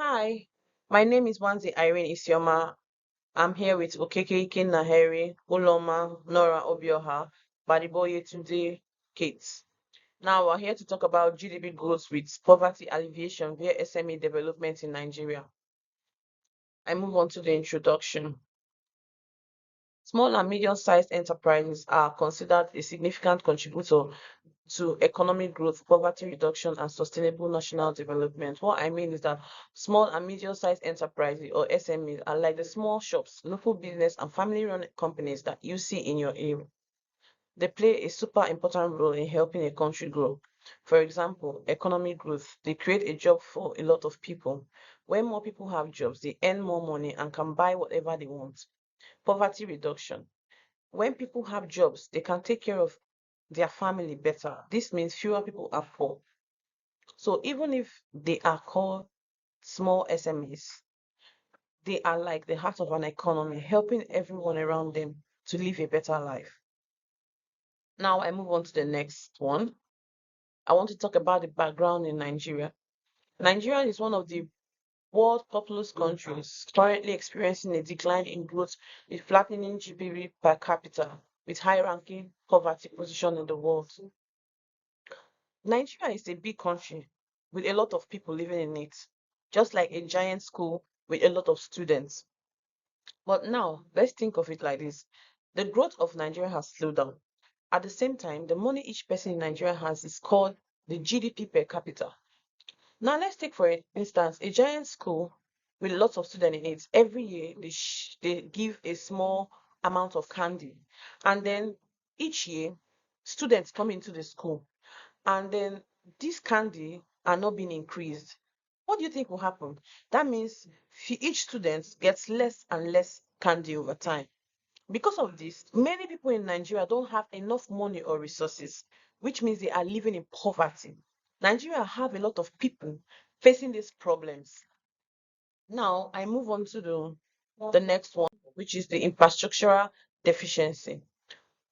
Hi, my name is Wanzi Irene Isioma. I'm here with Okeke Naheri, Uloma, Nora Obioha, Badiboye today, Kate. Now we're here to talk about GDP growth with poverty alleviation via SME development in Nigeria. I move on to the introduction. Small and medium-sized enterprises are considered a significant contributor to economic growth, poverty reduction, and sustainable national development. What I mean is that small and medium-sized enterprises or SMEs are like the small shops, local business, and family-run companies that you see in your area. They play a super important role in helping a country grow. For example, economic growth. They create a job for a lot of people. When more people have jobs, they earn more money and can buy whatever they want. Poverty reduction. When people have jobs, they can take care of their family better. This means fewer people are poor. So even if they are called small SMEs, they are like the heart of an economy, helping everyone around them to live a better life. Now I move on to the next one. I want to talk about the background in Nigeria. Nigeria is one of the world's populous countries, currently experiencing a decline in growth with flattening GDP per capita, with high-ranking poverty position in the world. Nigeria is a big country with a lot of people living in it, just like a giant school with a lot of students. But now, let's think of it like this. The growth of Nigeria has slowed down. At the same time, the money each person in Nigeria has is called the GDP per capita. Now, let's take for instance a giant school with lots of students in it. Every year, they give a small amount of candy. And then each year, students come into the school and then this candy are not being increased. What do you think will happen? That means each student gets less and less candy over time. Because of this, many people in Nigeria don't have enough money or resources, which means they are living in poverty. Nigeria have a lot of people facing these problems. Now I move on to the next one, which is the infrastructural deficiency.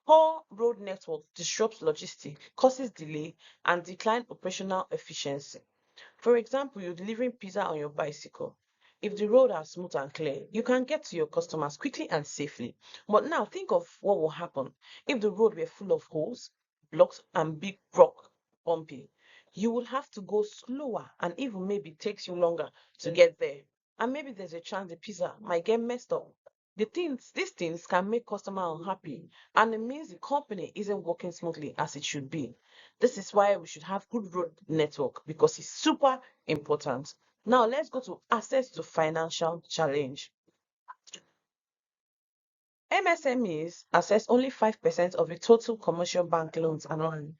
Poor road network disrupts logistics, causes delay, and decline operational efficiency. For example, you're delivering pizza on your bicycle. If the road are smooth and clear, you can get to your customers quickly and safely. But now think of what will happen if the road were full of holes, blocks, and big rock bumpy. You will have to go slower and even maybe takes you longer to get there. And maybe there's a chance the pizza might get messed up. These things can make customer unhappy, and it means the company isn't working smoothly as it should be. This is why we should have good road network because it's super important. Now let's go to access to financial challenge. MSMEs access only 5% of the total commercial bank loans annually.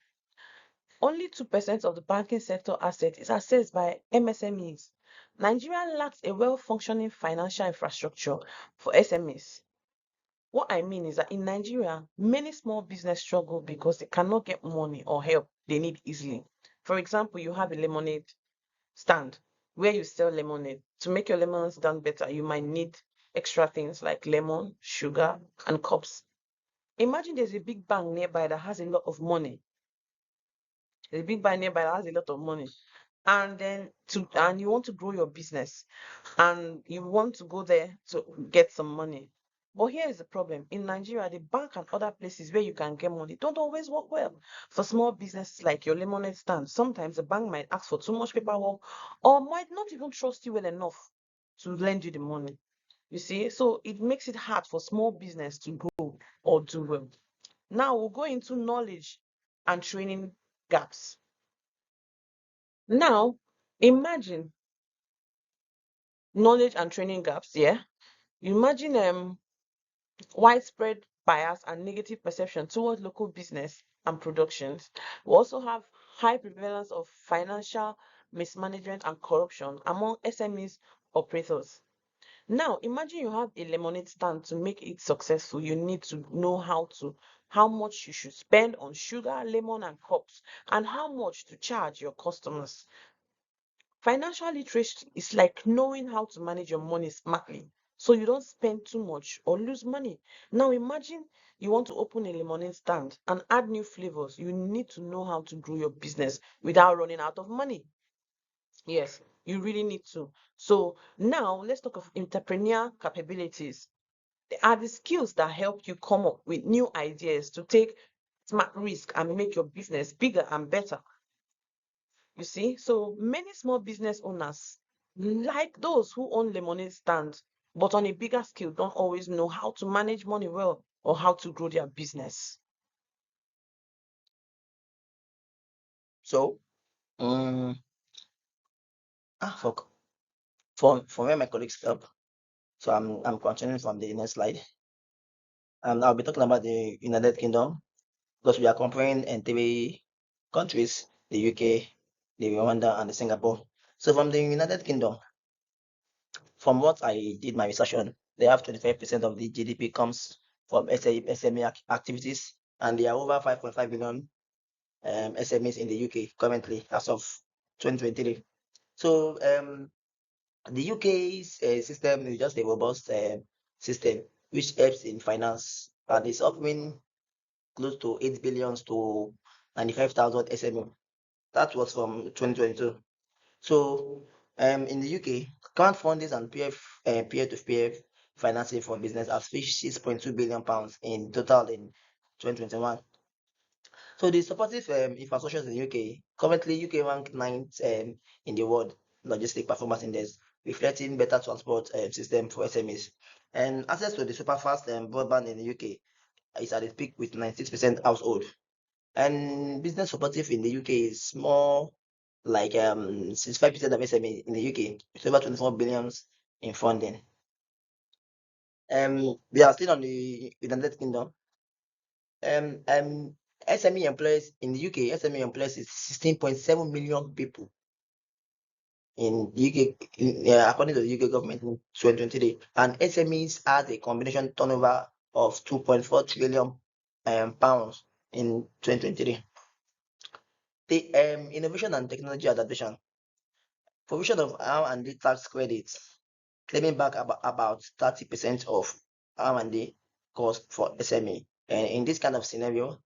Only 2% of the banking sector asset is accessed by MSMEs. Nigeria lacks a well-functioning financial infrastructure for SMEs. What I mean is that in Nigeria, many small business struggle because they cannot get money or help they need easily. For example, you have a lemonade stand where you sell lemonade. To make your lemonade stand better, you might need extra things like lemon, sugar, and cups. Imagine there's a big bank nearby that has a lot of money. There's a big bank nearby that has a lot of money. And you want to grow your business and you want to go there to get some money. But here is the problem. In Nigeria, the bank and other places where you can get money don't always work well. For small businesses like your lemonade stand, sometimes the bank might ask for too much paperwork or might not even trust you well enough to lend you the money. You see, so it makes it hard for small business to grow or do well. Now we'll go into knowledge and training gaps. Now, imagine knowledge and training gaps, yeah? You imagine widespread bias and negative perception towards local business and productions. We also have high prevalence of financial mismanagement and corruption among SMEs operators. Now, imagine you have a lemonade stand. To make it successful, you need to know how much you should spend on sugar, lemon, and cups, and how much to charge your customers. Financial literacy is like knowing how to manage your money smartly so you don't spend too much or lose money. Now imagine you want to open a lemonade stand and add new flavors. You need to know how to grow your business without running out of money. Yes. You really need to. So now let's talk of entrepreneur capabilities. They are the skills that help you come up with new ideas to take smart risk and make your business bigger and better. You see, so many small business owners, like those who own lemonade stands, but on a bigger scale, don't always know how to manage money well or how to grow their business. So, um, fuck. For where my colleagues stop, so I'm continuing from the next slide. I'll be talking about the United Kingdom because we are comparing in three countries: the UK, the Rwanda, and the Singapore. So from the United Kingdom, from what I did my research on, they have 25% of the GDP comes from SME activities, and there are over 5.5 billion SMEs in the UK currently as of 2023. So the UK's system is just a robust system which helps in finance and is offering close to 8 billions to 95,000 SME. That was from 2022. So in the UK, crowdfunding and peer-to-peer financing for business has reached 6.2 billion pounds in total in 2021. So the supportive infrastructures in the UK, currently UK ranked ninth in the world logistic performance index, reflecting better transport system for SMEs. And access to the superfast broadband in the UK is at its peak with 96% household. And business supportive in the UK is more like 65% of SME in the UK, with over 24 billions in funding. We are still on the United Kingdom. SME employees in the UK, SME employees is 16.7 million people in the UK, according to the UK government in 2023. And SMEs had a combination turnover of 2.4 trillion pounds in 2023. The innovation and technology adaptation, provision of R&D tax credits, claiming back about 30% of R&D cost for SME. And in this kind of scenario,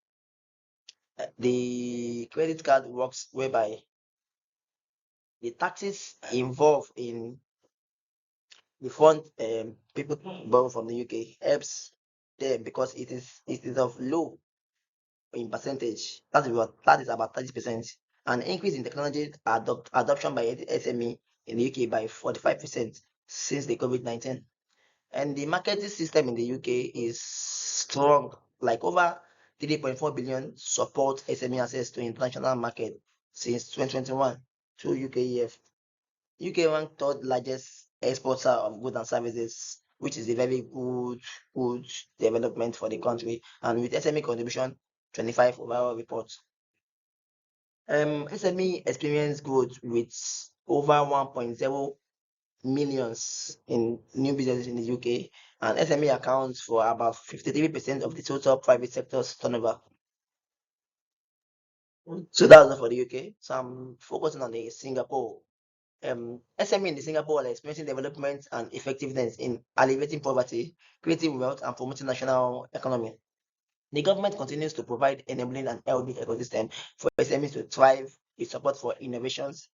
the credit card works whereby the taxes involved in the fund people borrow from the UK helps them because it is of low in percentage. That is about 30%. An increase in technology adoption by SME in the UK by 45% since the COVID-19. And the marketing system in the UK is strong, like over 3.4 billion support SME access to international market since 2021 through UKEF. UK ranked third largest exporter of goods and services, which is a very good development for the country. And with SME contribution, 25 overall reports. SME experienced growth with over 1.0 millions in new businesses in the UK, and SME accounts for about 53% of the total private sector's turnover. So that's all for the UK. So I'm focusing on the Singapore. SME in the Singapore are experiencing development and effectiveness in alleviating poverty, creating wealth, and promoting national economy. The government continues to provide enabling and healthy ecosystem for SMEs to thrive with support for innovations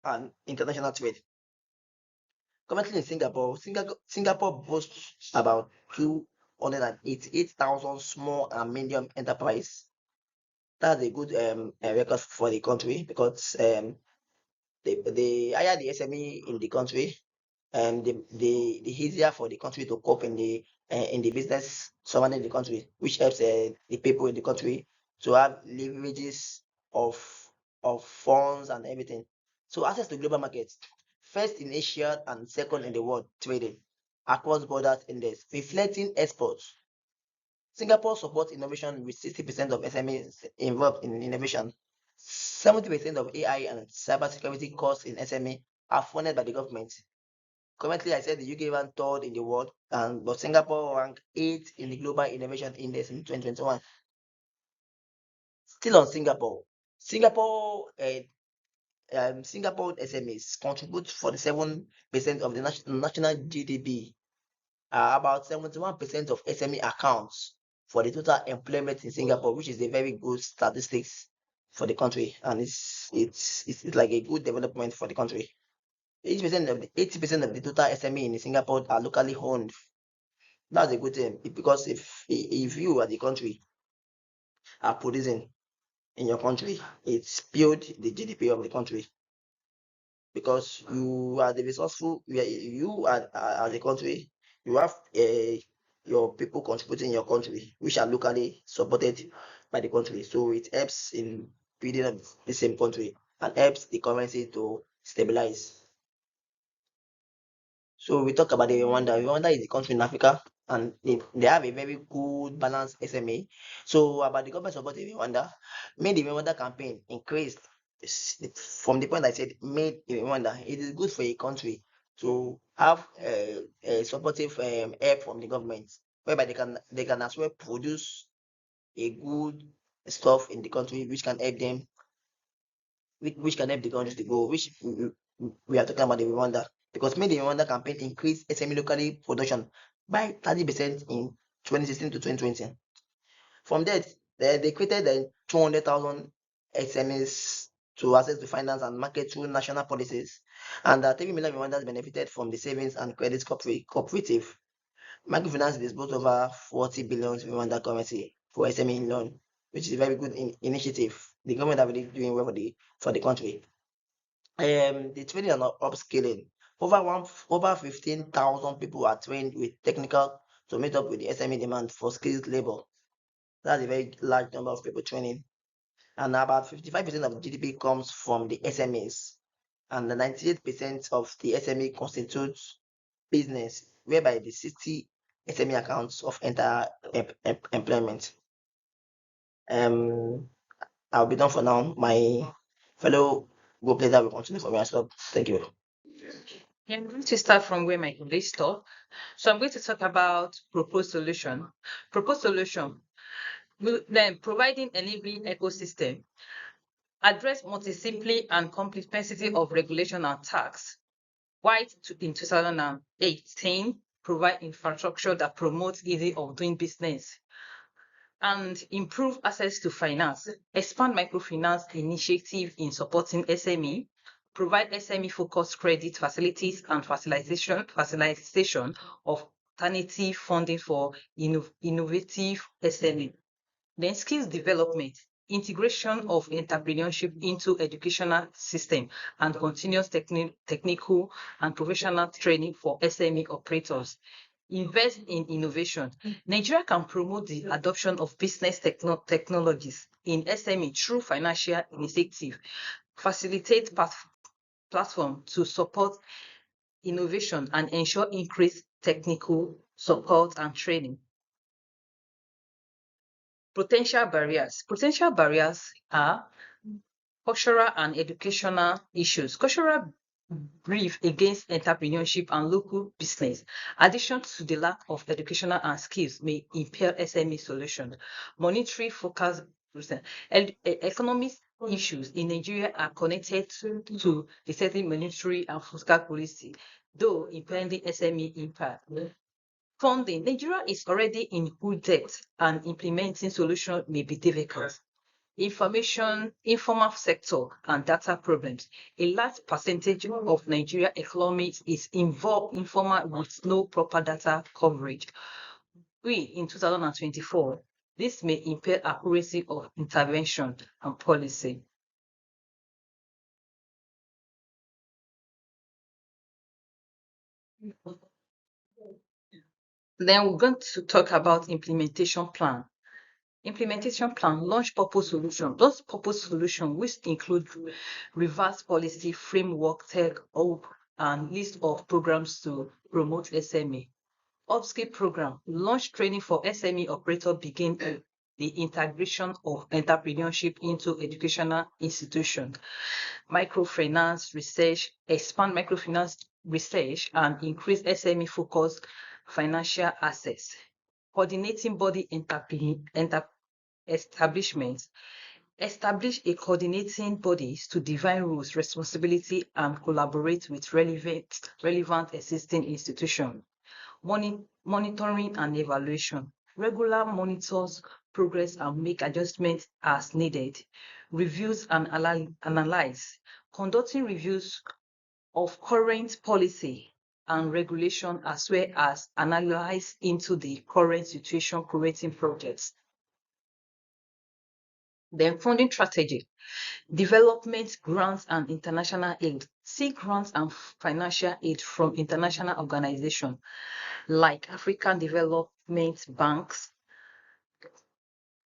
and international trade. Currently in Singapore boasts about 288,000 small and medium enterprise. That's a good record for the country because the higher the SME in the country, the easier for the country to cope in the business surrounding the country, which helps the people in the country to have leverages of of funds and everything. So access to global markets, first in Asia and second in the world trading across borders index, reflecting exports. Singapore supports innovation with 60% of SMEs involved in innovation. 70% of AI and cybersecurity costs in SME are funded by the government. Currently, I said the UK ranked third in the world, but Singapore ranked eighth in the Global Innovation Index in 2021. Still on Singapore, Singapore, Singapore SMEs contribute 47% of the national GDP. About 71% of SME accounts for the total employment in Singapore, which is a very good statistics for the country, and it's like a good development for the country. 80% of the total SME in Singapore are locally owned. That's a good thing because if you as the country are producing in your country, it's build the GDP of the country because you are the resourceful. You are as a country, you have your people contributing in your country, which are locally supported by the country. So it helps in building up the same country and helps the currency to stabilize. So we talk about the Rwanda. Rwanda is a country in Africa and they have a very good balanced SMA. So about the government support in Rwanda, made the Rwanda campaign increased from the point I said made in Rwanda. It is good for a country to have a supportive help from the government, whereby they can as well produce a good stuff in the country which can help them which can help the country to grow, which we are talking about the Rwanda. Because Made in Rwanda campaign increased SME locally production by 30% in 2016 to 2020. From that, they created 200,000 SMEs to access to finance and market through national policies. And 3 million Rwandans benefited from the savings and credit cooperative. Microfinance disbursed over 40 billion Rwanda currency for SME loan, which is a very good initiative. The government are really doing well for the country. The training and upskilling. Over 15,000 people are trained with technical to meet up with the SME demand for skilled labor. That's a very large number of people training. And about 55% of GDP comes from the SMEs. And the 98% of the SME constitutes business, whereby the 60 SME accounts of entire employment. I'll be done for now. My fellow group leader will continue for me as well. Thank you. Yeah, I'm going to start from where my colleague stopped. So I'm going to talk about proposed solution. Proposed solution will then providing enabling ecosystem, address multi-simply and complexity of regulation and tax. White in 2018 provide infrastructure that promotes easy of doing business and improve access to finance, expand microfinance initiative in supporting SME, provide SME-focused credit facilities and facilitation of alternative funding for innovative SME. Then skills development, integration of entrepreneurship into educational system and continuous technical and professional training for SME operators. Invest in innovation. Nigeria can promote the adoption of business technologies in SME through financial initiative, facilitate platform to support innovation and ensure increased technical support and training. Potential barriers. Potential barriers are cultural and educational issues. Cultural brief against entrepreneurship and local business. Addition to the lack of educational and skills may impair SME solutions. Monetary focus. Economic issues in Nigeria are connected to the certain monetary and fiscal policy, though impending SME impact. Funding. Nigeria is already in good debt and implementing solutions may be difficult. Information, informal sector and data problems. A large percentage of Nigeria economy is involved informal with no proper data coverage. In 2024, this may impair accuracy of intervention and policy. Then we're going to talk about implementation plan. Implementation plan, launch purpose solution. Those purpose solution which include reverse policy framework, tech up and list of programs to promote SME. Upskill program, launch training for SME operator, begin the integration of entrepreneurship into educational institutions. Microfinance research, expand microfinance research and increase SME focused financial access. Coordinating body establishments, establish a coordinating bodies to define rules, responsibility, and collaborate with relevant existing institutions. Monitoring and evaluation. Regular monitors progress and make adjustments as needed. Reviews and analyze. Conducting reviews of current policy and regulation, as well as analyze into the current situation creating projects. Then funding strategy, development grants and international aid. Seek grants and financial aid from international organizations like African Development Banks,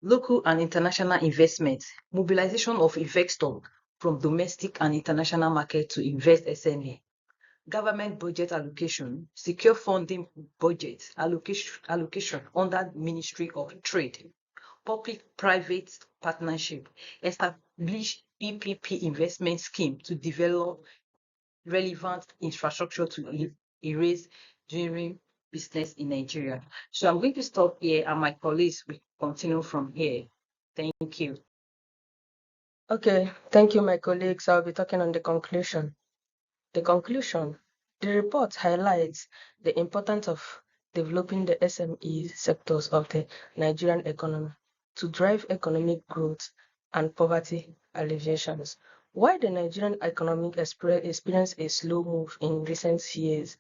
local and international investment, mobilization of investors from domestic and international market to invest SME, government budget allocation, secure funding budget allocation under Ministry of Trade, public-private partnership, establish PPP investment scheme to develop relevant infrastructure to erase during business in Nigeria. So I'm going to stop here and my colleagues will continue from here. Thank you. Okay, thank you, my colleagues. I'll be talking on the conclusion. The conclusion. The report highlights the importance of developing the SME sectors of the Nigerian economy to drive economic growth and poverty alleviations. While the Nigerian economic experienced a slow move in recent years,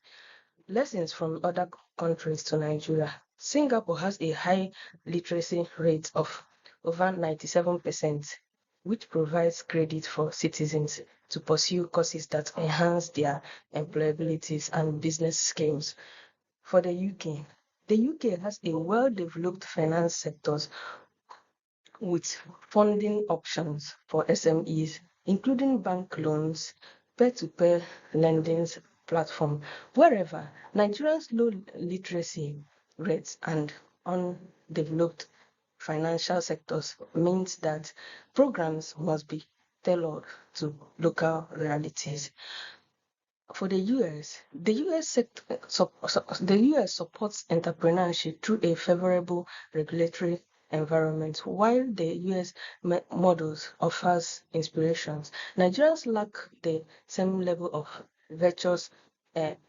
lessons from other countries to Nigeria. Singapore has a high literacy rate of over 97%, which provides credit for citizens to pursue courses that enhance their employability and business skills. For the UK has a well-developed finance sector with funding options for SMEs, including bank loans, peer-to-peer lending platform. Wherever Nigeria's low literacy rates and undeveloped financial sectors means that programs must be tailored to local realities. For the the US supports entrepreneurship through a favorable regulatory environment, while the US models offers inspirations. Nigerians lack the same level of virtuous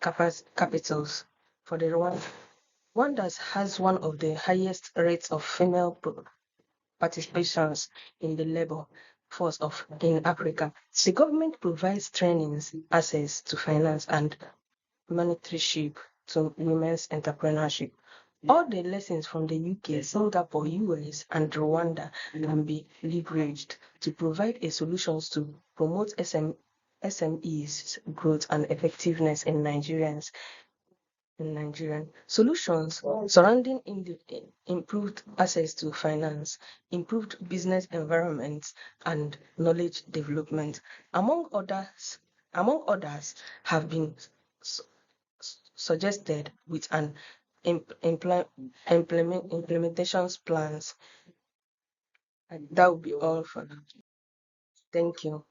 capitals. For the Rwanda has one of the highest rates of female participations in the labor force in Africa. The government provides trainings, access to finance, and mentorship to women's entrepreneurship. All the lessons from the UK, Singapore, US, and Rwanda can be leveraged to provide a solutions to promote SMEs growth and effectiveness in Nigerian solutions surrounding improved access to finance, improved business environments, and knowledge development, among others, have been suggested with an implementations plans. And that will be all for now. Thank you.